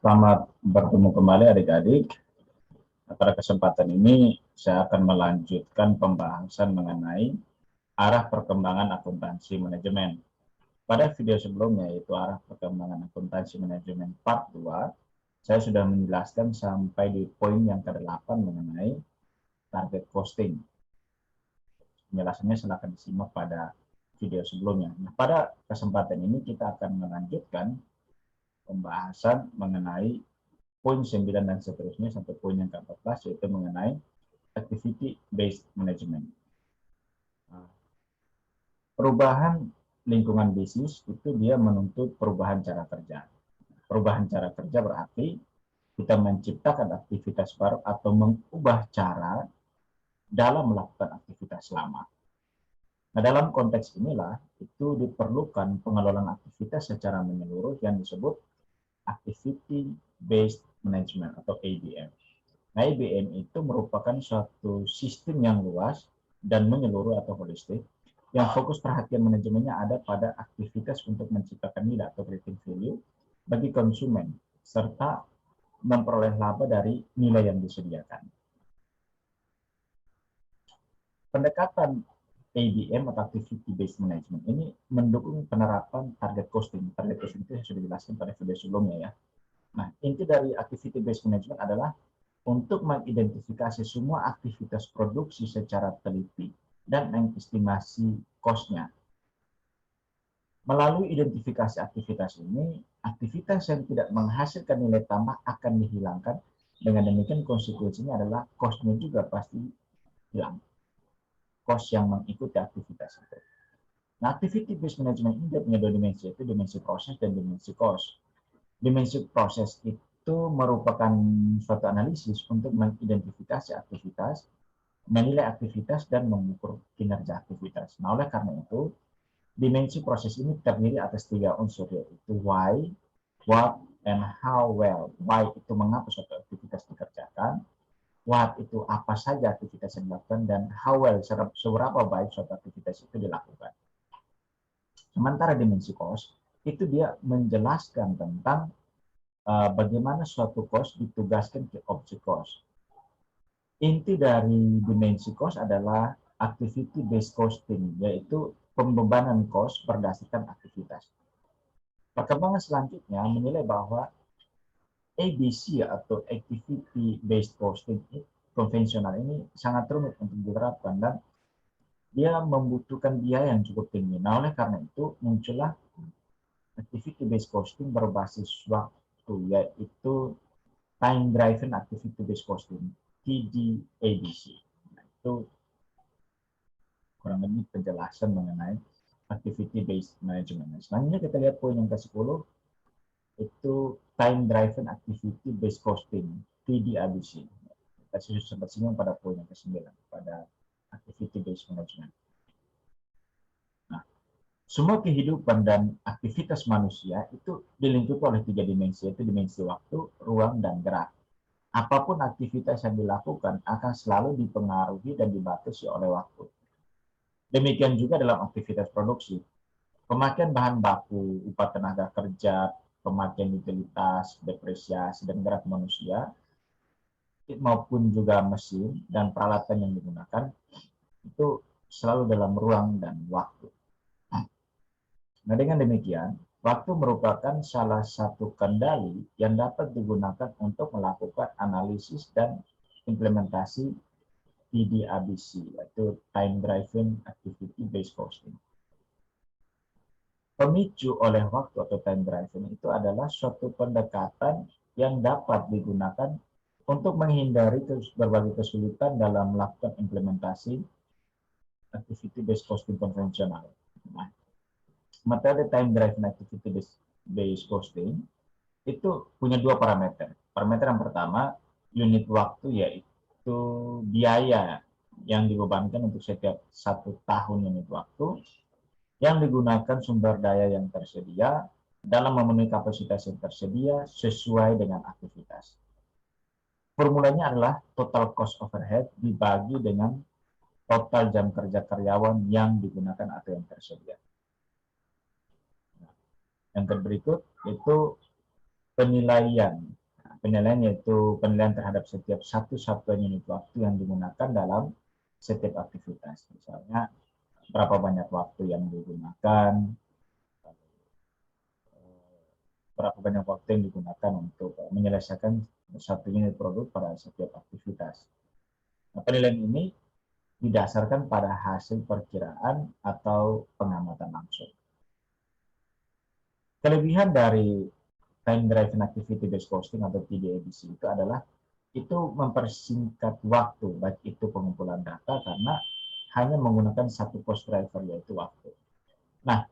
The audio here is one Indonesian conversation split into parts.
Selamat bertemu kembali adik-adik. Pada kesempatan ini saya akan melanjutkan pembahasan mengenai arah perkembangan akuntansi manajemen. Pada video sebelumnya, yaitu arah perkembangan akuntansi manajemen part 2, saya sudah menjelaskan sampai di poin yang ke-8 mengenai target costing. Penjelasannya silakan disimak pada video sebelumnya. Nah, pada kesempatan ini kita akan melanjutkan pembahasan mengenai poin 9 dan seterusnya sampai poin yang ke-14, yaitu mengenai activity based management. Perubahan lingkungan bisnis itu dia menuntut perubahan cara kerja. Perubahan cara kerja berarti kita menciptakan aktivitas baru atau mengubah cara dalam melakukan aktivitas lama. Nah, dalam konteks inilah itu diperlukan pengelolaan aktivitas secara menyeluruh yang disebut activity based management atau ABM. Nah, ABM itu merupakan suatu sistem yang luas dan menyeluruh atau holistik yang fokus perhatian manajemennya ada pada aktivitas untuk menciptakan nilai atau creating value bagi konsumen serta memperoleh laba dari nilai yang disediakan. Pendekatan ABM atau Activity Based Management ini mendukung penerapan target costing. Target costing itu sudah dijelaskan pada video sebelumnya ya. Nah, inti dari Activity Based Management adalah untuk mengidentifikasi semua aktivitas produksi secara teliti dan mengestimasi cost-nya. Melalui identifikasi aktivitas ini, aktivitas yang tidak menghasilkan nilai tambah akan dihilangkan. Dengan demikian konsekuensinya adalah cost-nya juga pasti hilang. Cost yang mengikuti aktivitas itu. Nah, activity based management ini punya dua dimensi, yaitu dimensi proses dan dimensi cost. Dimensi proses itu merupakan suatu analisis untuk mengidentifikasi aktivitas, menilai aktivitas, dan mengukur kinerja aktivitas. Nah, oleh karena itu, dimensi proses ini terdiri atas 3 unsur, yaitu why, what, and how well. Why itu mengapa suatu aktivitas dikerjakan, what itu apa saja aktivitas yang dilakukan, dan how well, seberapa baik suatu aktivitas itu dilakukan. Sementara dimensi cost, itu dia menjelaskan tentang bagaimana suatu cost ditugaskan ke objek cost. Inti dari dimensi cost adalah activity based costing, yaitu pembebanan cost berdasarkan aktivitas. Perkembangan selanjutnya menilai bahwa ABC atau activity based costing konvensional ini sangat rumit untuk diterapkan dan dia membutuhkan biaya yang cukup tinggi. Nah, oleh karena itu muncullah activity based costing berbasis waktu, yaitu time driven activity based costing, TDABC. Nah, itu kurang lebih penjelasan mengenai activity based management. Selanjutnya kita lihat poin yang ke-10, itu time driven activity based costing, TDABC. Kita sempat singgung pada poin yang ke-9 pada activity based management. Nah, semua kehidupan dan aktivitas manusia itu dilingkupi oleh 3 dimensi, yaitu dimensi waktu, ruang, dan gerak. Apapun aktivitas yang dilakukan akan selalu dipengaruhi dan dibatasi oleh waktu. Demikian juga dalam aktivitas produksi. Pemakaian bahan baku, upah tenaga kerja, pemakaian utilitas, depresiasi, dan gerak manusia, maupun juga mesin dan peralatan yang digunakan, itu selalu dalam ruang dan waktu. Nah, dengan demikian, waktu merupakan salah satu kendali yang dapat digunakan untuk melakukan analisis dan implementasi TDABC, yaitu Time Driven Activity Based Costing. Pemicu oleh waktu atau time driven itu adalah suatu pendekatan yang dapat digunakan untuk menghindari berbagai kesulitan dalam melakukan implementasi activity based costing konvensional. Nah, metode time driven activity based costing itu punya 2 parameter. Parameter yang pertama, unit waktu, yaitu biaya yang dibebankan untuk setiap 1 tahun unit waktu yang digunakan sumber daya yang tersedia dalam memenuhi kapasitas yang tersedia sesuai dengan aktivitas. Formulanya adalah total cost overhead dibagi dengan total jam kerja karyawan yang digunakan atau yang tersedia. Yang berikut itu penilaian. Nah, penilaian yaitu penilaian terhadap setiap satu satuan unit waktu yang digunakan dalam setiap aktivitas. Misalnya, berapa banyak waktu yang digunakan, berapa banyak waktu yang digunakan untuk menyelesaikan satu unit produk pada setiap aktivitas. Nah, penilaian ini didasarkan pada hasil perkiraan atau pengamatan langsung. Kelebihan dari Time Driven Activity Based Costing atau TDABC itu adalah itu mempersingkat waktu, baik itu pengumpulan data karena hanya menggunakan satu cost driver yaitu waktu. Nah,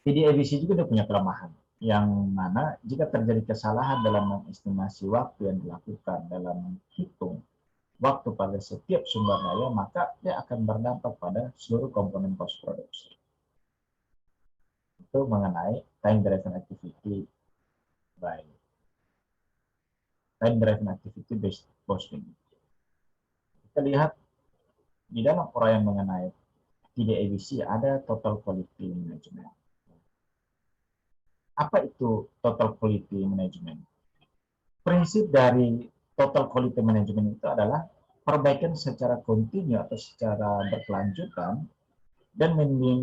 TDABC juga punya kelemahan, yang mana jika terjadi kesalahan dalam mengestimasi waktu yang dilakukan dalam menghitung waktu pada setiap sumber daya, maka dia akan berdampak pada seluruh komponen cost produksi. Itu mengenai time driven activity by time driven activity based costing. Kita lihat di dalam uraian mengenai TDABC ada total quality management. Apa itu total quality management? Prinsip dari total quality management itu adalah perbaikan secara kontinu atau secara berkelanjutan dan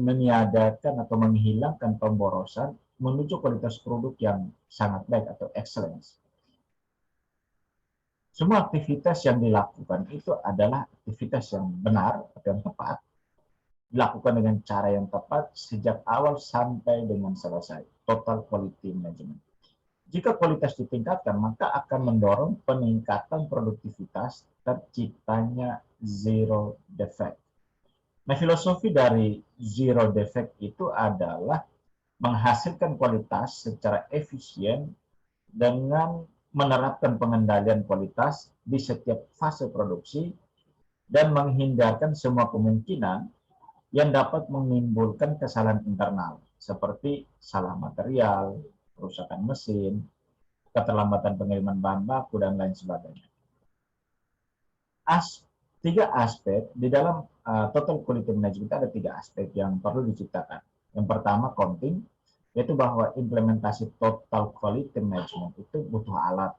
meniadakan atau menghilangkan pemborosan menuju kualitas produk yang sangat baik atau excellence. Semua aktivitas yang dilakukan itu adalah aktivitas yang benar atau yang tepat, dilakukan dengan cara yang tepat sejak awal sampai dengan selesai. Total quality management. Jika kualitas ditingkatkan, maka akan mendorong peningkatan produktivitas, terciptanya zero defect. Nah, filosofi dari zero defect itu adalah menghasilkan kualitas secara efisien dengan menerapkan pengendalian kualitas di setiap fase produksi dan menghindarkan semua kemungkinan yang dapat menimbulkan kesalahan internal, seperti salah material, kerusakan mesin, keterlambatan pengiriman bahan baku, dan lain sebagainya. Tiga aspek di dalam total quality management ada tiga aspek yang perlu diciptakan. Yang pertama, counting, yaitu bahwa implementasi total quality management itu butuh alat,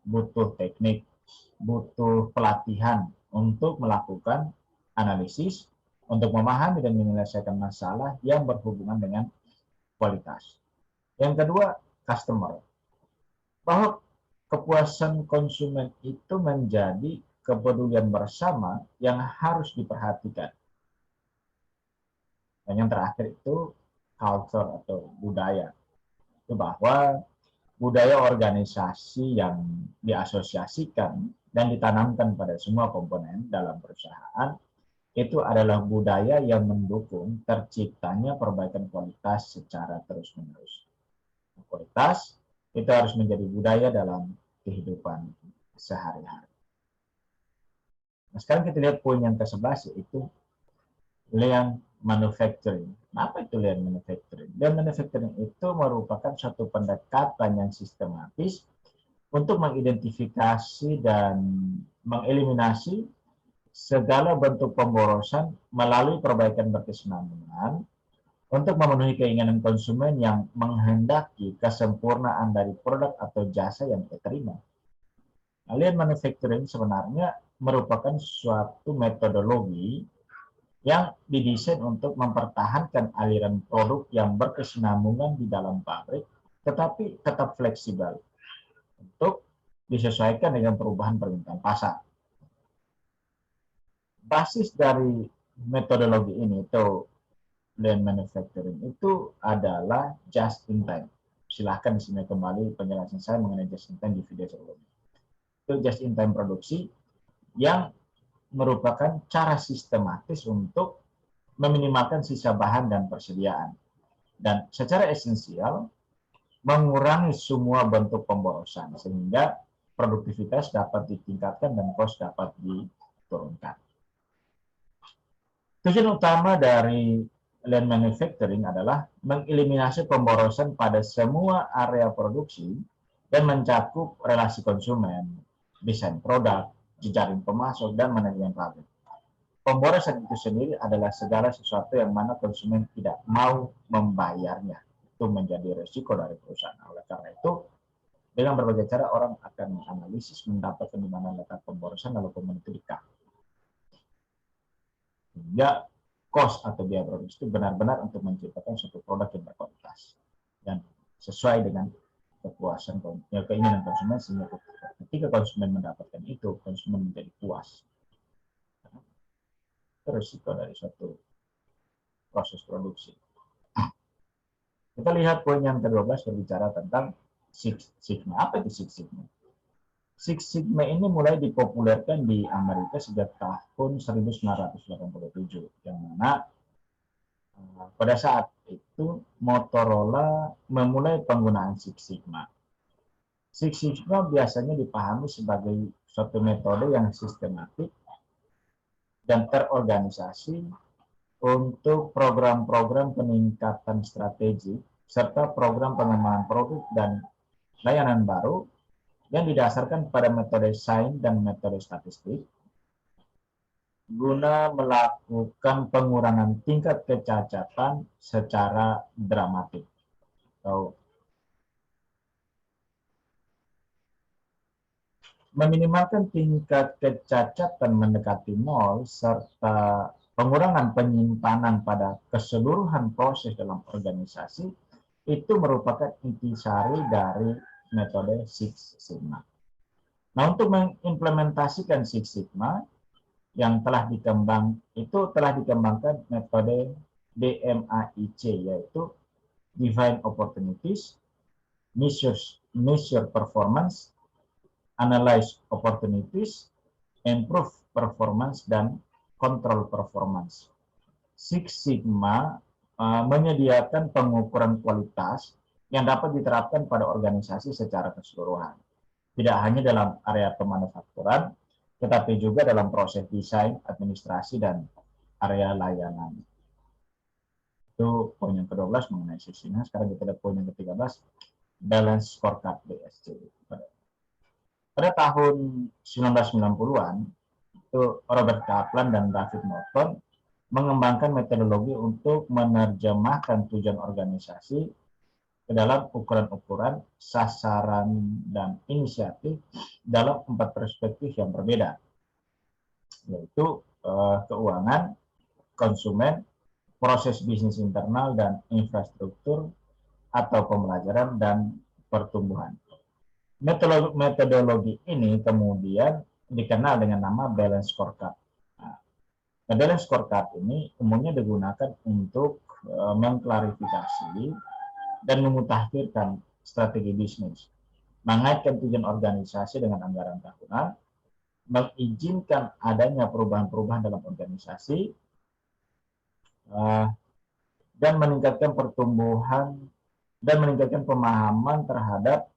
butuh teknik, butuh pelatihan untuk melakukan analisis, untuk memahami dan menyelesaikan masalah yang berhubungan dengan kualitas. Yang kedua, customer. Bahwa kepuasan konsumen itu menjadi kepedulian bersama yang harus diperhatikan. Dan yang terakhir itu culture atau budaya. Itu bahwa budaya organisasi yang diasosiasikan dan ditanamkan pada semua komponen dalam perusahaan itu adalah budaya yang mendukung terciptanya perbaikan kualitas secara terus-menerus. Kualitas itu harus menjadi budaya dalam kehidupan sehari-hari. Nah, sekarang kita lihat poin yang ke-11 yaitu lean manufacturing. Nah, apa itu lean manufacturing? Lean manufacturing itu merupakan suatu pendekatan yang sistematis untuk mengidentifikasi dan mengeliminasi segala bentuk pemborosan melalui perbaikan berkesinambungan untuk memenuhi keinginan konsumen yang menghendaki kesempurnaan dari produk atau jasa yang diterima. Lean manufacturing sebenarnya merupakan suatu metodologi yang didesain untuk mempertahankan aliran produk yang berkesinambungan di dalam pabrik, tetapi tetap fleksibel untuk disesuaikan dengan perubahan permintaan pasar. Basis dari metodologi ini itu lean manufacturing itu adalah just in time. Silahkan disimak kembali penjelasan saya mengenai just in time di video sebelumnya. Itu just in time produksi yang merupakan cara sistematis untuk meminimalkan sisa bahan dan persediaan. Dan secara esensial mengurangi semua bentuk pemborosan sehingga produktivitas dapat ditingkatkan dan cost dapat diturunkan. Tujuan utama dari lean manufacturing adalah mengeliminasi pemborosan pada semua area produksi dan mencakup relasi konsumen, desain produk, jejaring pemasok, dan manajemen pabrik. Pemborosan itu sendiri adalah segala sesuatu yang mana konsumen tidak mau membayarnya. Itu menjadi resiko dari perusahaan. Oleh karena itu, Dengan berbagai cara orang akan menganalisis, mendapatkan di mana letak pemborosan, lalu kemudian itu di-cut. Sehingga cost atau biaya produksi itu benar-benar untuk menciptakan suatu produk yang berkualitas dan sesuai dengan kepuasan keinginan konsumen, sehingga ketika konsumen mendapatkan itu, konsumen menjadi puas. Itu risiko dari suatu proses produksi. Kita lihat poin yang ke-12 berbicara tentang Six Sigma. Apa itu Six Sigma? Six Sigma ini mulai dipopulerkan di Amerika sejak tahun 1987, yang mana pada saat itu Motorola memulai penggunaan Six Sigma. Six Sigma biasanya dipahami sebagai suatu metode yang sistematik dan terorganisasi untuk program-program peningkatan strategi serta program pengembangan produk dan layanan baru yang didasarkan pada metode sains dan metode statistik guna melakukan pengurangan tingkat kecacatan secara dramatik. Meminimalkan tingkat kecacatan mendekati nol serta pengurangan penyimpanan pada keseluruhan proses dalam organisasi itu merupakan intisari dari metode Six Sigma. Nah, untuk mengimplementasikan Six Sigma yang telah dikembangkan metode DMAIC, yaitu Define Opportunities, Measure Performance, Analyze Opportunities, Improve Performance, dan Control Performance. Six Sigma menyediakan pengukuran kualitas yang dapat diterapkan pada organisasi secara keseluruhan. Tidak hanya dalam area pemanufakturan, tetapi juga dalam proses desain, administrasi, dan area layanan. Itu poin yang ke-12 mengenai Six Sigma. Sekarang kita lihat poin yang ke-13, Balance Scorecard BSC. Pada tahun 1990-an, itu Robert Kaplan dan David Norton mengembangkan metodologi untuk menerjemahkan tujuan organisasi ke dalam ukuran-ukuran, sasaran, dan inisiatif dalam 4 perspektif yang berbeda, yaitu keuangan, konsumen, proses bisnis internal, dan infrastruktur atau pembelajaran dan pertumbuhan. Metodologi ini kemudian dikenal dengan nama Balance Scorecard. Nah, Balance Scorecard ini umumnya digunakan untuk mengklarifikasi dan memutakhirkan strategi bisnis, mengaitkan tujuan organisasi dengan anggaran tahunan, mengizinkan adanya perubahan-perubahan dalam organisasi, dan meningkatkan pertumbuhan dan meningkatkan pemahaman terhadap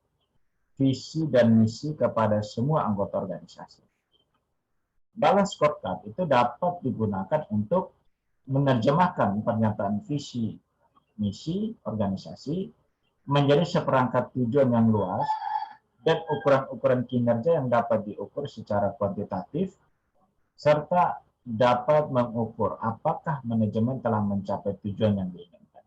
visi dan misi kepada semua anggota organisasi. Balance Scorecard itu dapat digunakan untuk menerjemahkan pernyataan visi misi organisasi menjadi seperangkat tujuan yang luas dan ukuran-ukuran kinerja yang dapat diukur secara kuantitatif serta dapat mengukur apakah manajemen telah mencapai tujuan yang diinginkan.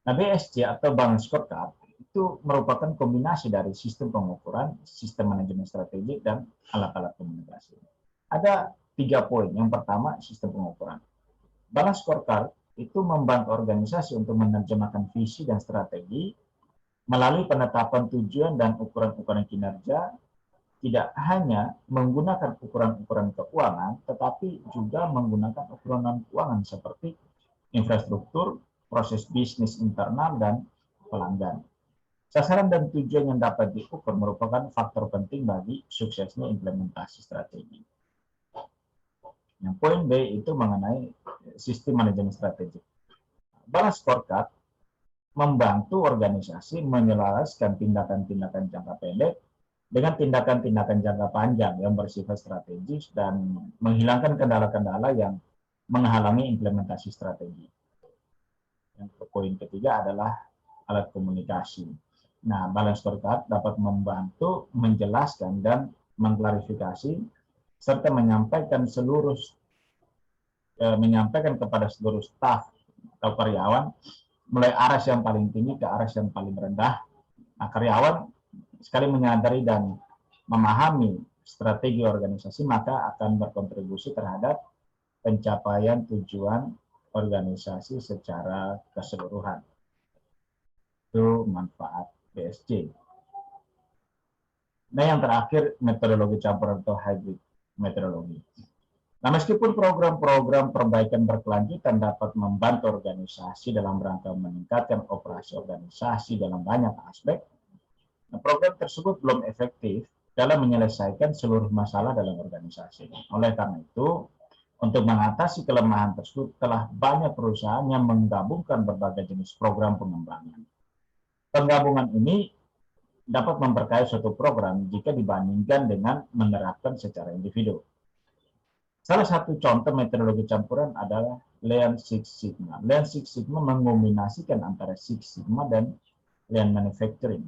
Nah, BSC atau Balance Scorecard itu merupakan kombinasi dari sistem pengukuran, sistem manajemen strategik, dan alat-alat komunikasi. Ada 3 poin. Yang pertama, sistem pengukuran. Balance Scorecard itu membantu organisasi untuk menerjemahkan visi dan strategi melalui penetapan tujuan dan ukuran-ukuran kinerja, tidak hanya menggunakan ukuran-ukuran keuangan, tetapi juga menggunakan ukuran keuangan seperti infrastruktur, proses bisnis internal, dan pelanggan. Sasaran dan tujuan yang dapat diukur merupakan faktor penting bagi suksesnya implementasi strategi. Yang poin B itu mengenai sistem manajemen strategi. Balance Scorecard membantu organisasi menyelaraskan tindakan-tindakan jangka pendek dengan tindakan-tindakan jangka panjang yang bersifat strategis dan menghilangkan kendala-kendala yang menghalangi implementasi strategi. Yang poin ketiga adalah alat komunikasi. Nah, Balance Scorecard dapat membantu menjelaskan dan mengklarifikasi serta menyampaikan kepada seluruh staf atau karyawan mulai aras yang paling tinggi ke aras yang paling rendah. Nah, karyawan sekali menyadari dan memahami strategi organisasi, maka akan berkontribusi terhadap pencapaian tujuan organisasi secara keseluruhan. Itu manfaat BSC. Nah, yang terakhir, metodologi campuran atau hybrid metodologi. Nah, meskipun program-program perbaikan berkelanjutan dapat membantu organisasi dalam rangka meningkatkan operasi organisasi dalam banyak aspek, nah, program tersebut belum efektif dalam menyelesaikan seluruh masalah dalam organisasi. Oleh karena itu, untuk mengatasi kelemahan tersebut, telah banyak perusahaan yang menggabungkan berbagai jenis program pengembangan. Penggabungan ini dapat memperkaya suatu program jika dibandingkan dengan menerapkan secara individu. Salah satu contoh metodologi campuran adalah Lean Six Sigma. Lean Six Sigma mengombinasikan antara Six Sigma dan Lean Manufacturing.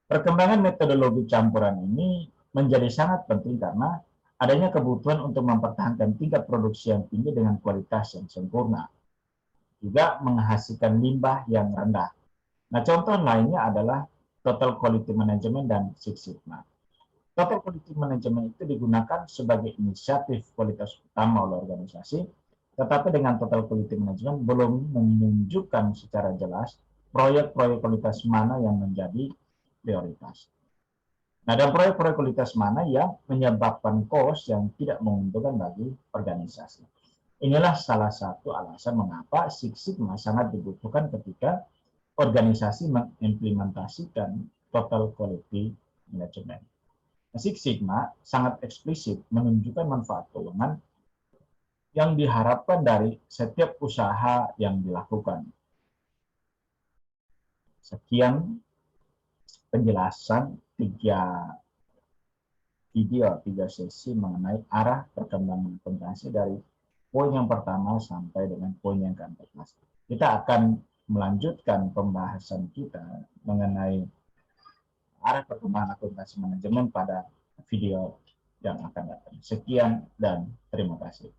Perkembangan metodologi campuran ini menjadi sangat penting karena adanya kebutuhan untuk mempertahankan tingkat produksi yang tinggi dengan kualitas yang sempurna, juga menghasilkan limbah yang rendah. Nah, contoh lainnya adalah Total Quality Management dan Six Sigma. Total Quality Management itu digunakan sebagai inisiatif kualitas utama oleh organisasi, tetapi dengan Total Quality Management belum menunjukkan secara jelas proyek-proyek kualitas mana yang menjadi prioritas. Nah, dan proyek-proyek kualitas mana yang menyebabkan cost yang tidak menguntungkan bagi organisasi. Inilah salah satu alasan mengapa Six Sigma sangat dibutuhkan ketika organisasi mengimplementasikan Total Quality Management. Six Sigma sangat eksplisit menunjukkan manfaat keuangan yang diharapkan dari setiap usaha yang dilakukan. Sekian penjelasan 3 sesi mengenai arah perkembangan akuntansi dari poin yang pertama sampai dengan poin yang ke-14. Kita akan melanjutkan pembahasan kita mengenai arah perkembangan akuntansi manajemen pada video yang akan datang. Sekian dan terima kasih.